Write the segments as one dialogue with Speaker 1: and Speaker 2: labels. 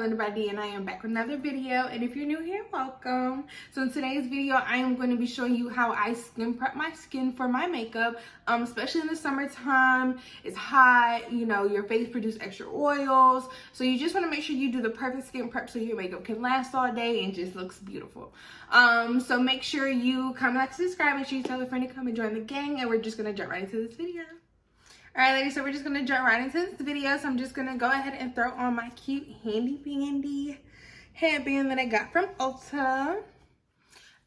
Speaker 1: Blended by D, and I am back with another video. And if you're new here, welcome. So in today's video, I am going to be showing you how I skin prep my skin for my makeup, especially in the summertime. It's hot, you know, your face produces extra oils, so you just want to make sure you do the perfect skin prep so your makeup can last all day and just looks beautiful. So make sure you comment, like, subscribe, make sure you tell a friend to come and join the gang, and we're just gonna jump right into this video. Alright ladies, so we're just going to jump right into this video. So I'm just going to go ahead and throw on my cute handy dandy headband that I got from Ulta.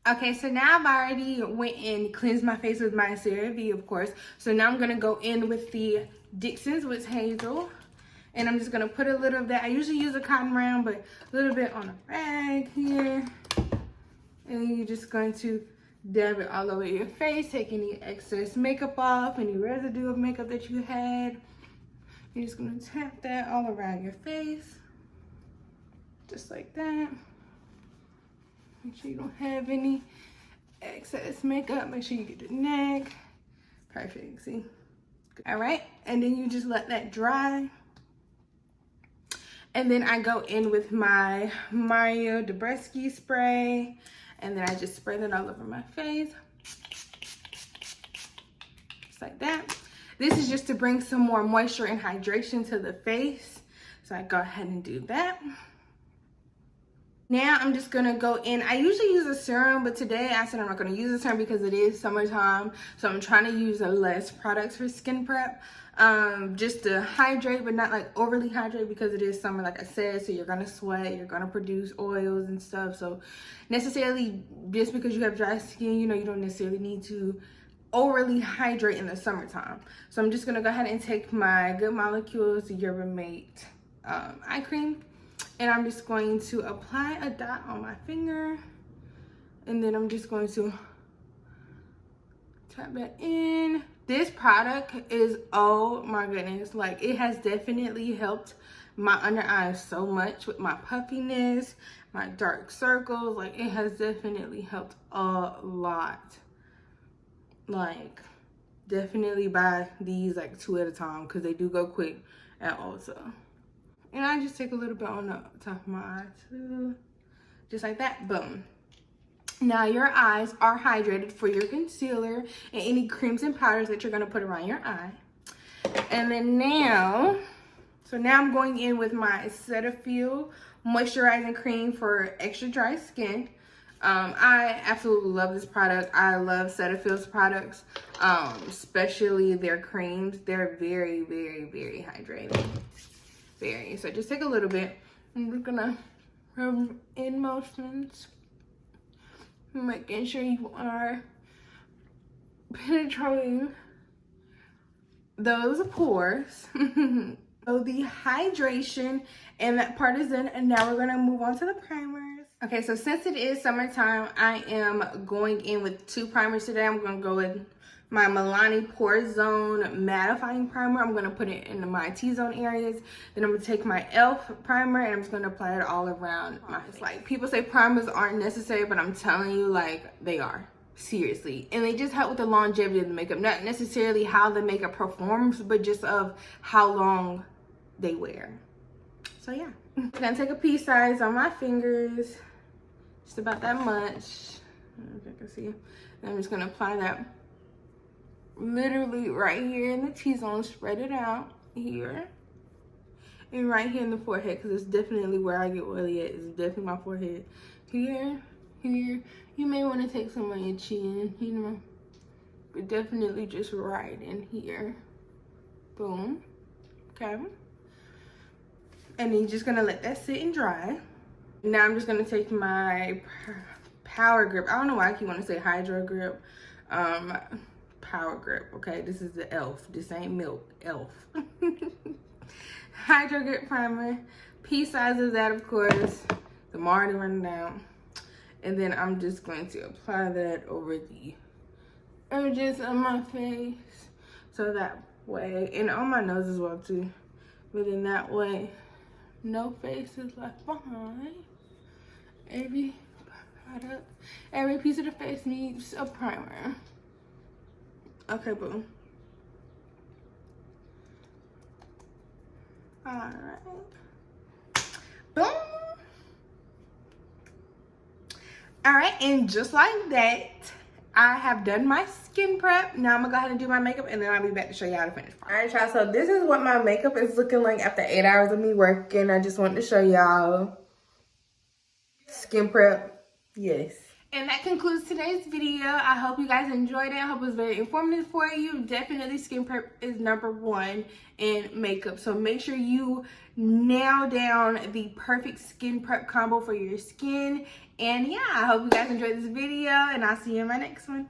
Speaker 1: Okay, so now I've already went and cleansed my face with my CeraVe, of course. So now I'm going to go in with the Dixon's with Hazel. And I'm just going to put a little of that. I usually use a cotton round, but a little bit on a rag here. And you're just going to dab it all over your face, take any excess makeup off, any residue of makeup that you had. You're just gonna tap that all around your face, just like that. Make sure you don't have any excess makeup. Make sure you get the neck. Perfect, see? All right, and then you just let that dry. And then I go in with my Mario Dabreski spray. And then I just spray that all over my face. Just like that. This is just to bring some more moisture and hydration to the face. So I go ahead and do that. Now I'm just gonna go in. I usually use a serum, but today I said I'm not gonna use a serum because it is summertime. So I'm trying to use less products for skin prep. Just to hydrate, but not like overly hydrate because it is summer, like I said. So you're gonna sweat, you're gonna produce oils and stuff. So necessarily, just because you have dry skin, you know, you don't necessarily need to overly hydrate in the summertime. So I'm just gonna go ahead and take my Good Molecules Yerba Mate eye cream. And I'm just going to apply a dot on my finger. And then I'm just going to tap that in. This product is, oh my goodness, like it has definitely helped my under eyes so much with my puffiness, my dark circles. Like it has definitely helped a lot. Like definitely buy these like 2 at a time because they do go quick at Ulta. And I just take a little bit on the top of my eye too. Just like that, boom. Now your eyes are hydrated for your concealer and any creams and powders that you're gonna put around your eye. And then now, so now I'm going in with my Cetaphil moisturizing cream for extra dry skin. I absolutely love this product. I love Cetaphil's products, especially their creams. They're very, very, very hydrating. Very. So just take a little bit. I'm just gonna rub in motions, making sure you are penetrating those pores. So the hydration and that part is in, and now we're gonna move on to the primers. Okay, so since it is summertime, I am going in with 2 primers today. I'm gonna go with my Milani Pore Zone Mattifying Primer. I'm gonna put it in my T-zone areas. Then I'm gonna take my e.l.f. primer and I'm just gonna apply it all around my face. Like, people say primers aren't necessary, but I'm telling you, like, they are. Seriously. And they just help with the longevity of the makeup. Not necessarily how the makeup performs, but just of how long they wear. So yeah. I'm gonna take a pea size on my fingers. Just about that much. I don't know if you can see. And I'm just gonna apply that literally right here in the T-zone, spread it out here and right here in the forehead, because it's definitely where I get oily at. It's definitely my forehead. Here, here. You may want to take some on your chin, you know, but definitely just right in here. Boom. Okay. And then you're just gonna let that sit and dry. Now I'm just gonna take my Power Grip. I don't know why I keep wanting to say Hydro Grip. Power Grip, okay? This is the e.l.f. This ain't milk, e.l.f. Hydro Grip Primer. Pea size of that, of course. I'm already running down. And then I'm just going to apply that over the edges of my face. So that way, and on my nose as well too. But in that way, no face is left behind. Every product, every piece of the face needs a primer. Okay, boom. All right. Boom. All right, and just like that, I have done my skin prep. Now I'm gonna go ahead and do my makeup, and then I'll be back to show y'all the finished part. All right, y'all, so this is what my makeup is looking like after 8 hours of me working. I just wanted to show y'all skin prep, yes. And that concludes today's video. I hope you guys enjoyed it. I hope it was very informative for you. Definitely skin prep is #1 in makeup. So make sure you nail down the perfect skin prep combo for your skin. And yeah, I hope you guys enjoyed this video, and I'll see you in my next one.